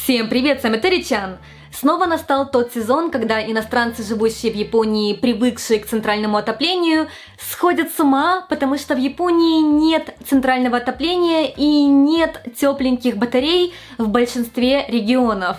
Всем привет, с вами Терри-чан! Снова настал тот сезон, когда иностранцы, живущие в Японии, привыкшие к центральному отоплению, сходят с ума, потому что в Японии нет центрального отопления и нет тепленьких батарей в большинстве регионов.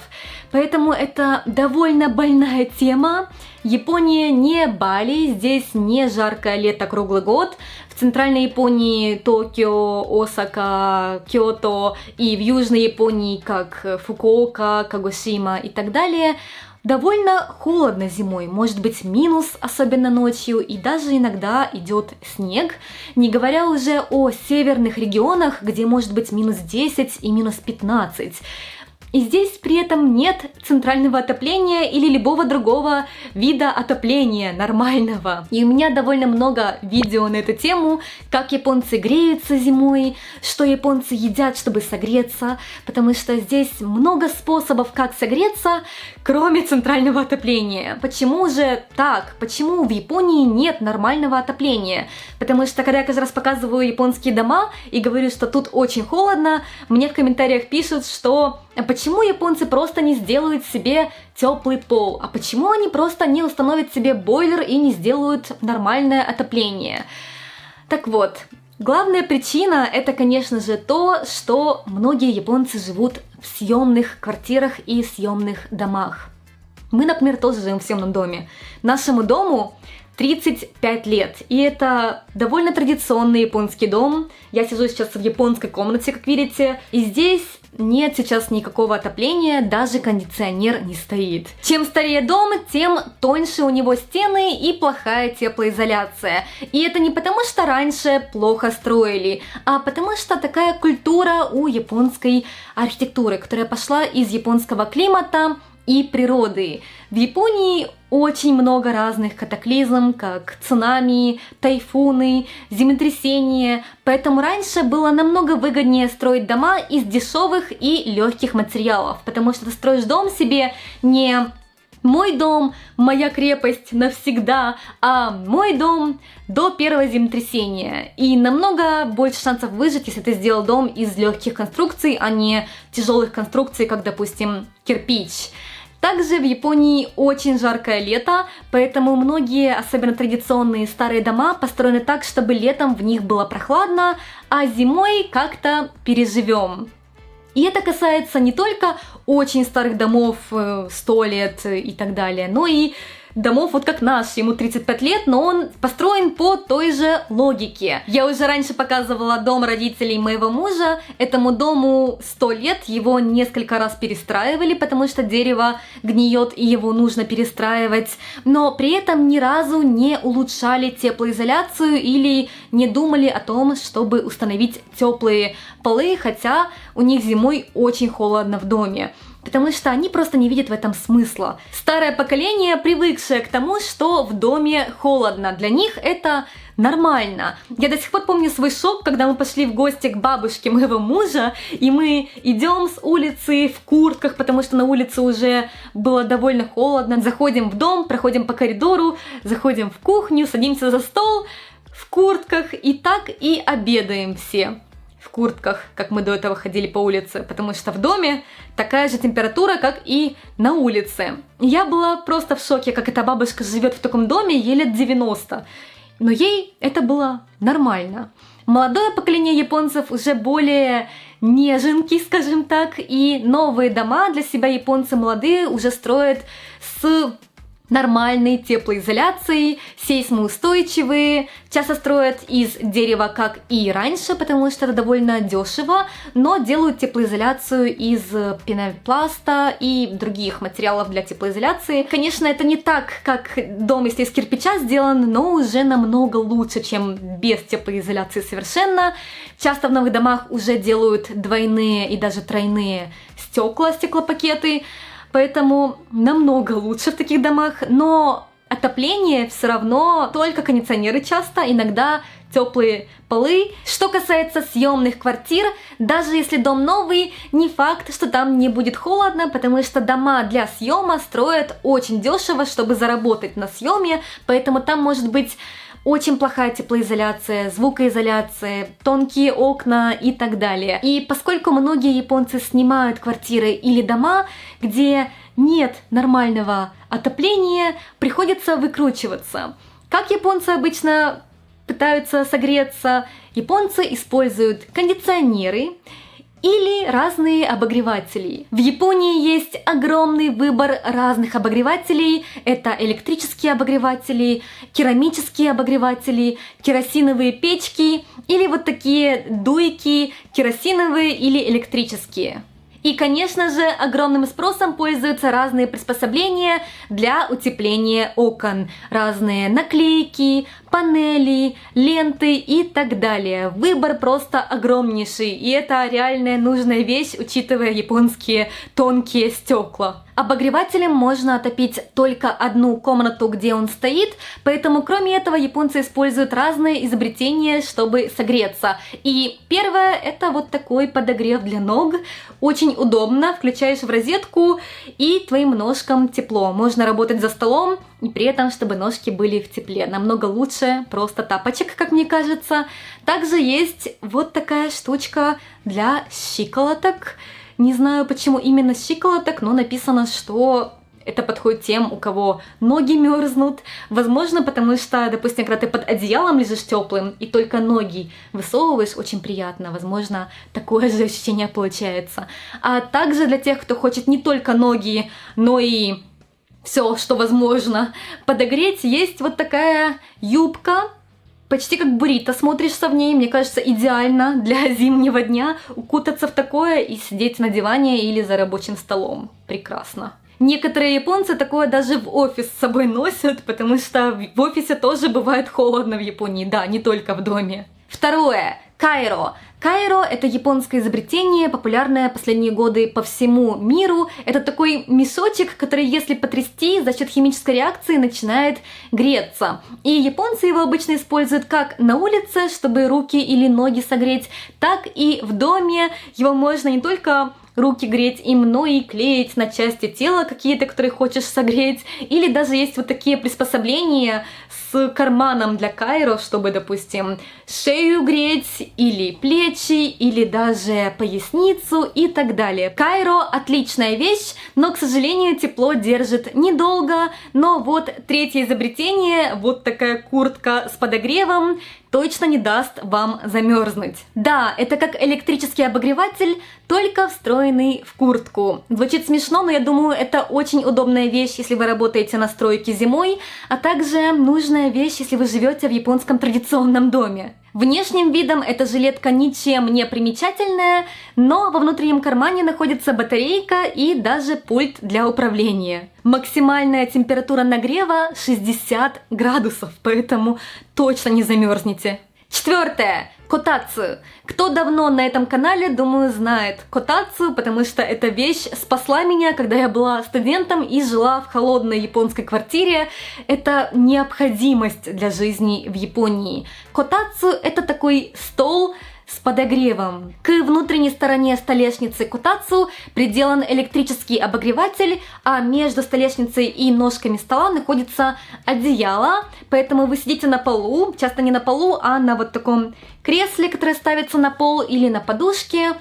Поэтому это довольно больная тема. Япония не Бали, здесь не жаркое лето круглый год. В центральной Японии Токио, Осака, Кёто и в южной Японии, как Фукуока, Кагосима и так далее, довольно холодно зимой, может быть минус, особенно ночью, и даже иногда идет снег, не говоря уже о северных регионах, где может быть минус 10 и минус 15. И здесь при этом нет центрального отопления или любого другого вида отопления нормального. И у меня довольно много видео на эту тему, как японцы греются зимой, что японцы едят, чтобы согреться, потому что здесь много способов, как согреться, кроме центрального отопления. Почему же так? Почему в Японии нет нормального отопления? Потому что когда я каждый раз показываю японские дома и говорю, что тут очень холодно, мне в комментариях пишут, что почему японцы просто не сделают себе теплый пол? А почему они просто не установят себе бойлер и не сделают нормальное отопление? Так вот, главная причина это, конечно же, то, что многие японцы живут в съемных квартирах и съемных домах. Мы, например, тоже живем в съемном доме. Нашему дому 35 лет, и это довольно традиционный японский дом. Я сижу сейчас в японской комнате, как видите, и здесь нет сейчас никакого отопления, даже кондиционер не стоит. Чем старее дом, тем тоньше у него стены и плохая теплоизоляция. И это не потому, что раньше плохо строили, а потому что такая культура у японской архитектуры, которая пошла из японского климата и природы. В Японии очень много разных катаклизм, как цунами, тайфуны, землетрясения, поэтому раньше было намного выгоднее строить дома из дешевых и легких материалов, потому что ты строишь дом себе не «мой дом, моя крепость навсегда», а «мой дом до первого землетрясения». И намного больше шансов выжить, если ты сделал дом из легких конструкций, а не тяжелых конструкций, как, допустим, кирпич. Также в Японии очень жаркое лето, поэтому многие, особенно традиционные старые дома, построены так, чтобы летом в них было прохладно, а зимой как-то переживем. И это касается не только очень старых домов, 100 лет и так далее, но и домов вот как наш, ему 35 лет, но он построен по той же логике. Я уже раньше показывала дом родителей моего мужа, этому дому 100 лет, его несколько раз перестраивали, потому что дерево гниет и его нужно перестраивать, но при этом ни разу не улучшали теплоизоляцию или не думали о том, чтобы установить теплые полы, хотя у них зимой очень холодно в доме. Потому что они просто не видят в этом смысла. Старое поколение, привыкшее к тому, что в доме холодно, для них это нормально. Я до сих пор помню свой шок, когда мы пошли в гости к бабушке моего мужа, и мы идем с улицы в куртках, потому что на улице уже было довольно холодно. Заходим в дом, проходим по коридору, заходим в кухню, садимся за стол в куртках и так и обедаем все. В куртках, как мы до этого ходили по улице, потому что в доме такая же температура, как и на улице. Я была просто в шоке, как эта бабушка живет в таком доме, ей лет 90. Но ей это было нормально. Молодое поколение японцев уже более неженки, скажем так, и новые дома для себя японцы молодые уже строят с нормальной теплоизоляцией, сейсмоустойчивые, часто строят из дерева, как и раньше, потому что это довольно дешево, но делают теплоизоляцию из пенопласта и других материалов для теплоизоляции. Конечно, это не так, как дом, если из кирпича сделан, но уже намного лучше, чем без теплоизоляции совершенно. Часто в новых домах уже делают двойные и даже тройные стеклопакеты, поэтому намного лучше в таких домах, но отопление все равно только кондиционеры часто, иногда теплые полы. Что касается съемных квартир, даже если дом новый, не факт, что там не будет холодно, потому что дома для съема строят очень дешево, чтобы заработать на съеме, поэтому там может быть очень плохая теплоизоляция, звукоизоляция, тонкие окна и так далее. И поскольку многие японцы снимают квартиры или дома, где нет нормального отопления, приходится выкручиваться. Как японцы обычно пытаются согреться? Японцы используют кондиционеры или разные обогреватели. В Японии есть огромный выбор разных обогревателей. Это электрические обогреватели, керамические обогреватели, керосиновые печки или вот такие дуйки, керосиновые или электрические. И, конечно же, огромным спросом пользуются разные приспособления для утепления окон. Разные наклейки, панели, ленты и так далее. Выбор просто огромнейший, и это реальная нужная вещь, учитывая японские тонкие стекла. Обогревателем можно отопить только одну комнату, где он стоит, поэтому кроме этого японцы используют разные изобретения, чтобы согреться. И первое — это вот такой подогрев для ног. Очень удобно, включаешь в розетку, и твоим ножкам тепло. Можно работать за столом, и при этом, чтобы ножки были в тепле. Намного лучше просто тапочек, как мне кажется. Также есть вот такая штучка для щиколоток. Не знаю, почему именно щиколоток, но написано, что это подходит тем, у кого ноги мерзнут. Возможно, потому что, допустим, когда ты под одеялом лежишь теплым и только ноги высовываешь, очень приятно. Возможно, такое же ощущение получается. А также для тех, кто хочет не только ноги, но и все, что возможно подогреть, есть вот такая юбка. Почти как буррито смотришься в ней, мне кажется, идеально для зимнего дня укутаться в такое и сидеть на диване или за рабочим столом. Прекрасно. Некоторые японцы такое даже в офис с собой носят, потому что в офисе тоже бывает холодно в Японии, да, не только в доме. Второе. Кайро. Кайро — это японское изобретение, популярное последние годы по всему миру. Это такой мешочек, который, если потрясти, за счет химической реакции начинает греться. И японцы его обычно используют как на улице, чтобы руки или ноги согреть, так и в доме. Его можно не только руки греть им, но и клеить на части тела какие-то, которые хочешь согреть. Или даже есть вот такие приспособления с карманом для кайро, чтобы, допустим, шею греть, или плечи, или даже поясницу и так далее. Кайро — отличная вещь, но, к сожалению, тепло держит недолго. Но вот третье изобретение, вот такая куртка с подогревом, точно не даст вам замерзнуть. Да, это как электрический обогреватель, только встроенный в куртку. Звучит смешно, но я думаю, это очень удобная вещь, если вы работаете на стройке зимой, а также нужная вещь, если вы живете в японском традиционном доме. Внешним видом эта жилетка ничем не примечательная, но во внутреннем кармане находится батарейка и даже пульт для управления. Максимальная температура нагрева 60 градусов, поэтому точно не замерзнете. Четвертое. Котацу. Кто давно на этом канале, думаю, знает котацу, потому что эта вещь спасла меня, когда я была студентом и жила в холодной японской квартире. Это необходимость для жизни в Японии. Котацу — это такой стол с подогревом. К внутренней стороне столешницы котацу приделан электрический обогреватель, а между столешницей и ножками стола находится одеяло, поэтому вы сидите на полу, часто не на полу, а на вот таком кресле, которое ставится на пол, или на подушке,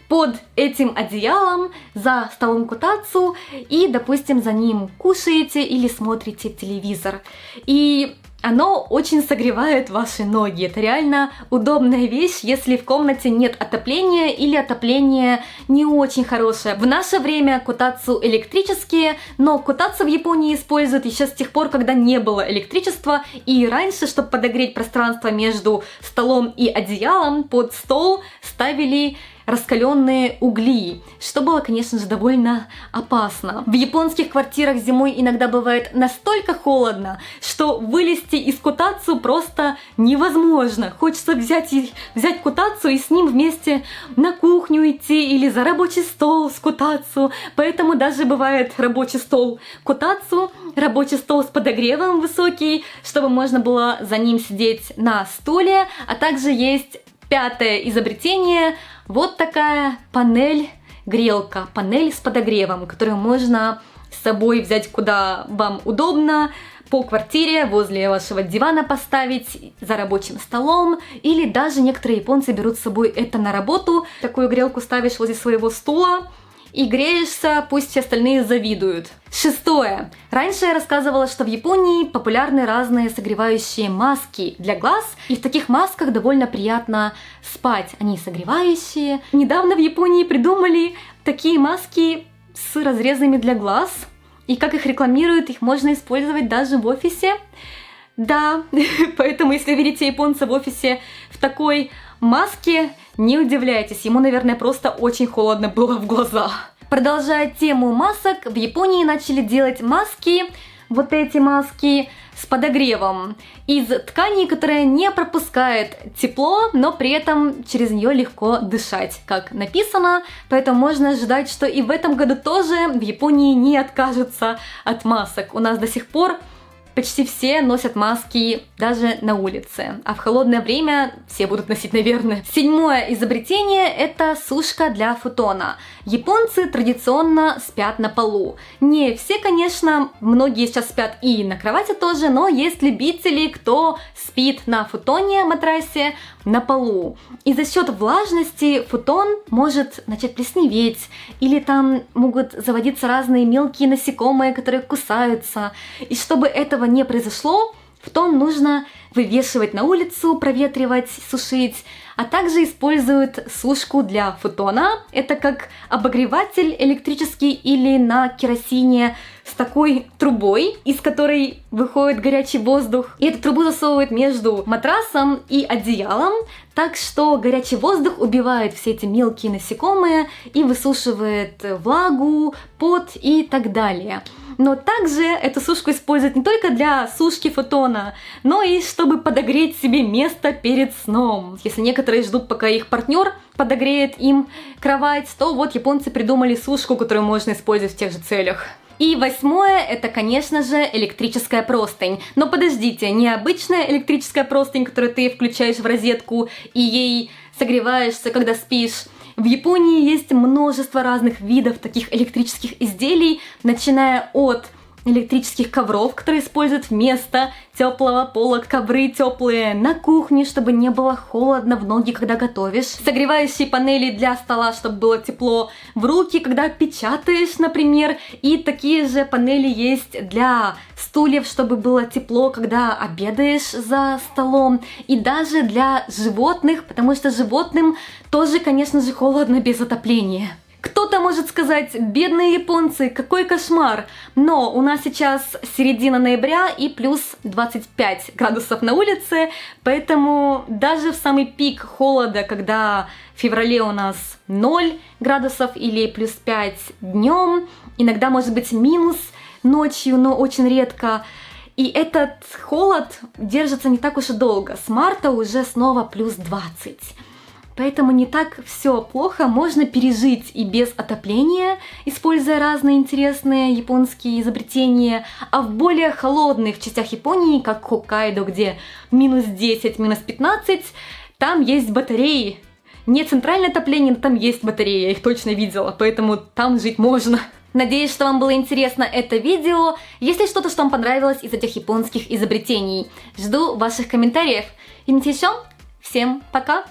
под этим одеялом, за столом котацу, и, допустим, за ним кушаете или смотрите телевизор. И оно очень согревает ваши ноги. Это реально удобная вещь, если в комнате нет отопления или отопление не очень хорошее. В наше время котацу электрические, но котацу в Японии используют еще с тех пор, когда не было электричества. И раньше, чтобы подогреть пространство между столом и одеялом, под стол ставили раскаленные угли, что было, конечно же, довольно опасно. В японских квартирах зимой иногда бывает настолько холодно, что вылезти из котацу просто невозможно. Хочется взять котацу и с ним вместе на кухню идти или за рабочий стол с котацу. Поэтому даже бывает рабочий стол котацу, рабочий стол с подогревом высокий, чтобы можно было за ним сидеть на стуле, а также есть пятое изобретение. Вот такая панель грелка, панель с подогревом, которую можно с собой взять куда вам удобно, по квартире, возле вашего дивана поставить, за рабочим столом, или даже некоторые японцы берут с собой это на работу. Такую грелку ставишь возле своего стула и греешься, пусть все остальные завидуют. Шестое. Раньше я рассказывала, что в Японии популярны разные согревающие маски для глаз, и в таких масках довольно приятно спать. Они согревающие. Недавно в Японии придумали такие маски с разрезами для глаз. И как их рекламируют, их можно использовать даже в офисе. Да, поэтому если видите японца в офисе в такой маске, не удивляйтесь, ему, наверное, просто очень холодно было в глазах. Продолжая тему масок, в Японии начали делать маски, вот эти маски, с подогревом, из ткани, которая не пропускает тепло, но при этом через нее легко дышать, как написано, поэтому можно ожидать, что и в этом году тоже в Японии не откажутся от масок. У нас до сих пор почти все носят маски даже на улице, а в холодное время все будут носить, наверное. Седьмое изобретение – это сушка для футона. Японцы традиционно спят на полу. Не все, конечно, многие сейчас спят и на кровати тоже, но есть любители, кто спит на футоне, матрасе, на полу. И за счет влажности футон может начать плесневеть, или там могут заводиться разные мелкие насекомые, которые кусаются. И чтобы этого не произошло, футон нужно вывешивать на улицу, проветривать, сушить, а также используют сушку для футона. Это как обогреватель электрический или на керосине с такой трубой, из которой выходит горячий воздух. И эту трубу засовывают между матрасом и одеялом, так что горячий воздух убивает все эти мелкие насекомые и высушивает влагу, пот и так далее. Но также эту сушку используют не только для сушки футона, но и чтобы подогреть себе место перед сном. Если некоторые ждут, пока их партнер подогреет им кровать, то вот японцы придумали сушку, которую можно использовать в тех же целях. И восьмое – это, конечно же, электрическая простынь. Но подождите, не обычная электрическая простынь, которую ты включаешь в розетку и ей согреваешься, когда спишь. В Японии есть множество разных видов таких электрических изделий, начиная от электрических ковров, которые используют вместо теплого пола, ковры теплые на кухне, чтобы не было холодно в ноги, когда готовишь, согревающие панели для стола, чтобы было тепло в руки, когда печатаешь, например, и такие же панели есть для стульев, чтобы было тепло, когда обедаешь за столом, и даже для животных, потому что животным тоже, конечно же, холодно без отопления. Кто-то может сказать: бедные японцы, какой кошмар! Но у нас сейчас середина ноября и плюс 25 градусов на улице, поэтому даже в самый пик холода, когда в феврале у нас 0 градусов или плюс 5 днем, иногда может быть минус ночью, но очень редко. И этот холод держится не так уж и долго. С марта уже снова плюс 20. Поэтому не так все плохо, можно пережить и без отопления, используя разные интересные японские изобретения. А в более холодных частях Японии, как Хоккайдо, где минус 10, минус 15, там есть батареи. Не центральное отопление, но там есть батареи, я их точно видела, поэтому там жить можно. Надеюсь, что вам было интересно это видео. Есть ли что-то, что вам понравилось из этих японских изобретений? Жду ваших комментариев. И на этом всем пока!